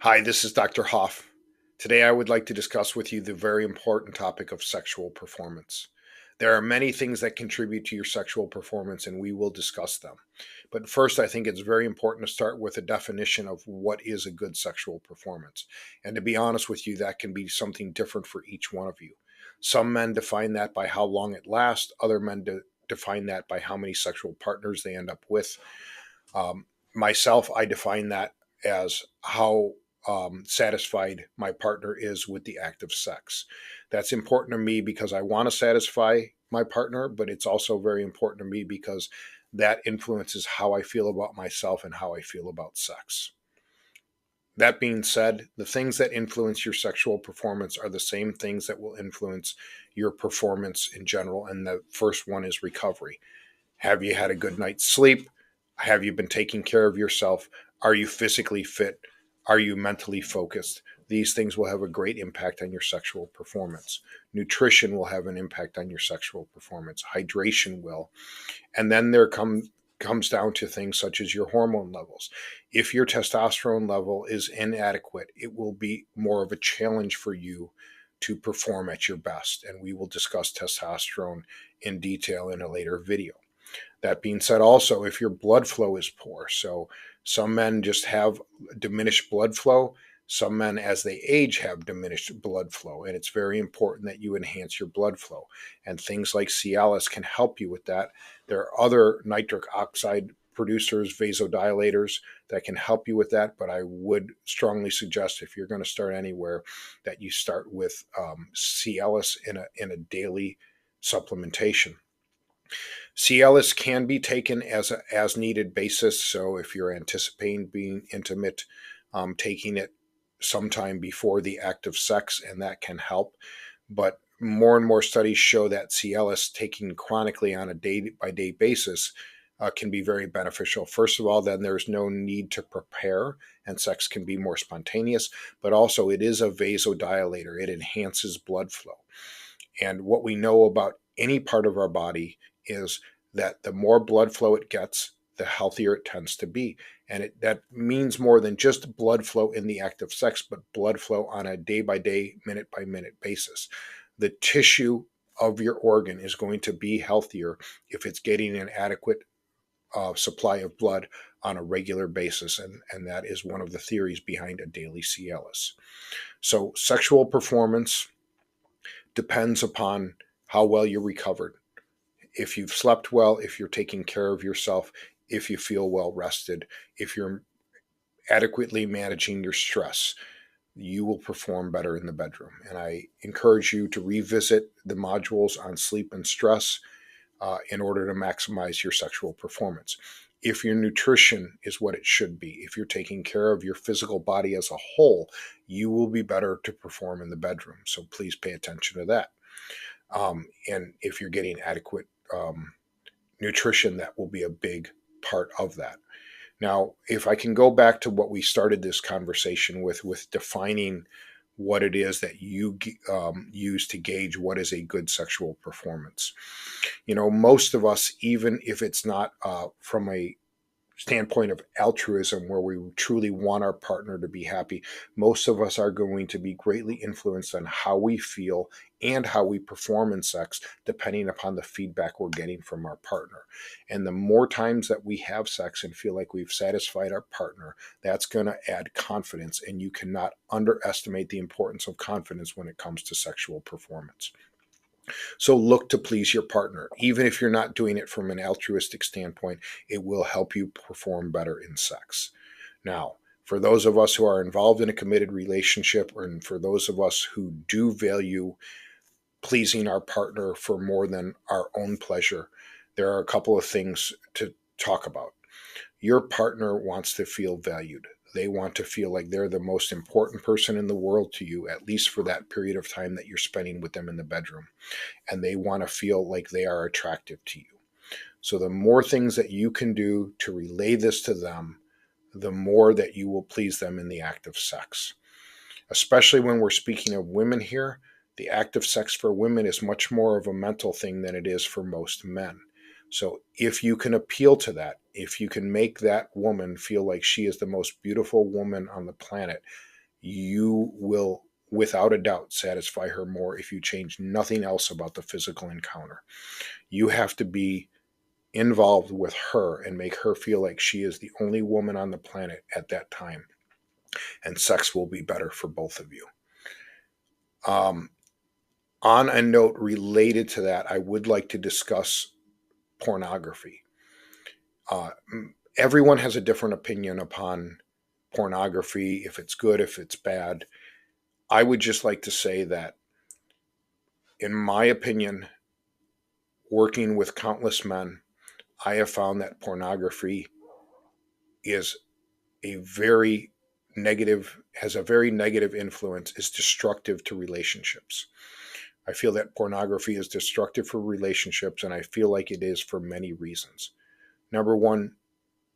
Hi, this is Dr. Hoff. Today, I would like to discuss with you the very important topic of sexual performance. There are many things that contribute to your sexual performance, and we will discuss them. But first, I think it's very important to start with a definition of what is a good sexual performance. And to be honest with you, that can be something different for each one of you. Some men define that by how long it lasts, other men define that by how many sexual partners they end up with. Myself, I define that as how satisfied my partner is with the act of sex. That's important to me because I want to satisfy my partner, but it's also very important to me because that influences how I feel about myself and how I feel about sex. That being said, the things that influence your sexual performance are the same things that will influence your performance in general. And the first one is recovery. Have you had a good night's sleep? Have you been taking care of yourself? Are you physically fit? Are you mentally focused? These things will have a great impact on your sexual performance. Nutrition will have an impact on your sexual performance. Hydration will. And then comes down to things such as your hormone levels. If your testosterone level is inadequate, it will be more of a challenge for you to perform at your best. And we will discuss testosterone in detail in a later video. That being said, also, if your blood flow is poor, so some men just have diminished blood flow. Some men, as they age, have diminished blood flow, and it's very important that you enhance your blood flow. And things like Cialis can help you with that. There are other nitric oxide producers, vasodilators, that can help you with that. But I would strongly suggest, if you're going to start anywhere, that you start with Cialis in a daily supplementation. Cialis can be taken as a as needed basis. So if you're anticipating being intimate, taking it sometime before the act of sex, and that can help. But more and more studies show that Cialis taken chronically on a day by day basis can be very beneficial. First of all, then there's no need to prepare, and sex can be more spontaneous. But also, it is a vasodilator, it enhances blood flow. And what we know about any part of our body is that the more blood flow it gets, the healthier it tends to be. And that means more than just blood flow in the act of sex, but blood flow on a day by day, minute by minute basis. The tissue of your organ is going to be healthier if it's getting an adequate supply of blood on a regular basis. And that is one of the theories behind a daily Cialis. So, sexual performance depends upon how well you're recovered. If you've slept well, if you're taking care of yourself, if you feel well rested, if you're adequately managing your stress, you will perform better in the bedroom. And I encourage you to revisit the modules on sleep and stress in order to maximize your sexual performance. If your nutrition is what it should be, if you're taking care of your physical body as a whole, you will be better to perform in the bedroom. So please pay attention to that. And if you're getting adequate nutrition, that will be a big part of that. Now, if I can go back to what we started this conversation with defining what it is that you use to gauge what is a good sexual performance. You know, most of us, even if it's not from a standpoint of altruism where we truly want our partner to be happy, most of us are going to be greatly influenced on how we feel and how we perform in sex, depending upon the feedback we're getting from our partner. And the more times that we have sex and feel like we've satisfied our partner, that's going to add confidence. And you cannot underestimate the importance of confidence when it comes to sexual performance. So look to please your partner. Even if you're not doing it from an altruistic standpoint, it will help you perform better in sex. Now, for those of us who are involved in a committed relationship, and for those of us who do value pleasing our partner for more than our own pleasure, there are a couple of things to talk about. Your partner wants to feel valued. They want to feel like they're the most important person in the world to you, at least for that period of time that you're spending with them in the bedroom. And they want to feel like they are attractive to you. So the more things that you can do to relay this to them, the more that you will please them in the act of sex. Especially when we're speaking of women here, the act of sex for women is much more of a mental thing than it is for most men. So if you can appeal to that, if you can make that woman feel like she is the most beautiful woman on the planet, you will, without a doubt, satisfy her more if you change nothing else about the physical encounter. You have to be involved with her and make her feel like she is the only woman on the planet at that time, and sex will be better for both of you. On a note related to that, I would like to discuss pornography. Uh, Everyone has a different opinion upon pornography, if it's good, if it's bad. I would just like to say that, in my opinion, working with countless men, I have found that pornography is a very has a very negative influence, is destructive to relationships. I feel that pornography is destructive for relationships, and I feel like it is for many reasons. Number one,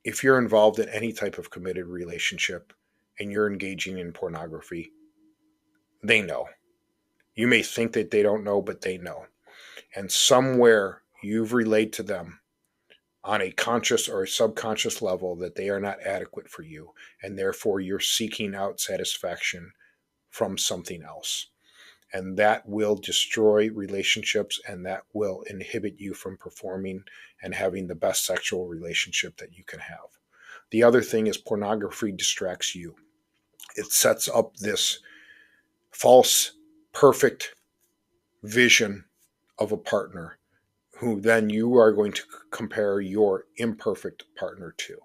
if you're involved in any type of committed relationship and you're engaging in pornography, they know. You may think that they don't know, but they know. And somewhere you've relayed to them on a conscious or a subconscious level that they are not adequate for you, and therefore you're seeking out satisfaction from something else. And that will destroy relationships, and that will inhibit you from performing and having the best sexual relationship that you can have. The other thing is pornography distracts you. It sets up this false, perfect vision of a partner who then you are going to compare your imperfect partner to.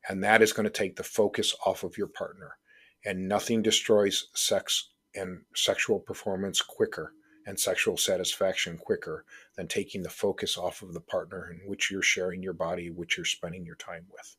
And that is going to take the focus off of your partner. And nothing destroys sex and sexual performance quicker and sexual satisfaction quicker than taking the focus off of the partner in which you're sharing your body, which you're spending your time with.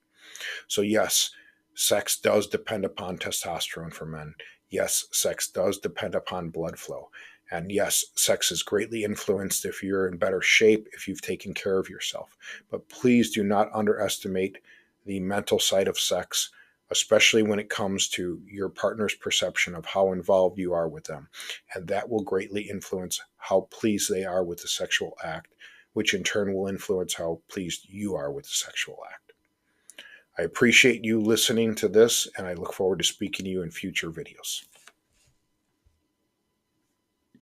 So, yes, sex does depend upon testosterone for men. Yes, sex does depend upon blood flow. And yes, sex is greatly influenced if you're in better shape, if you've taken care of yourself. But please do not underestimate the mental side of sex, especially when it comes to your partner's perception of how involved you are with them. And that will greatly influence how pleased they are with the sexual act, which in turn will influence how pleased you are with the sexual act. I appreciate you listening to this, and I look forward to speaking to you in future videos.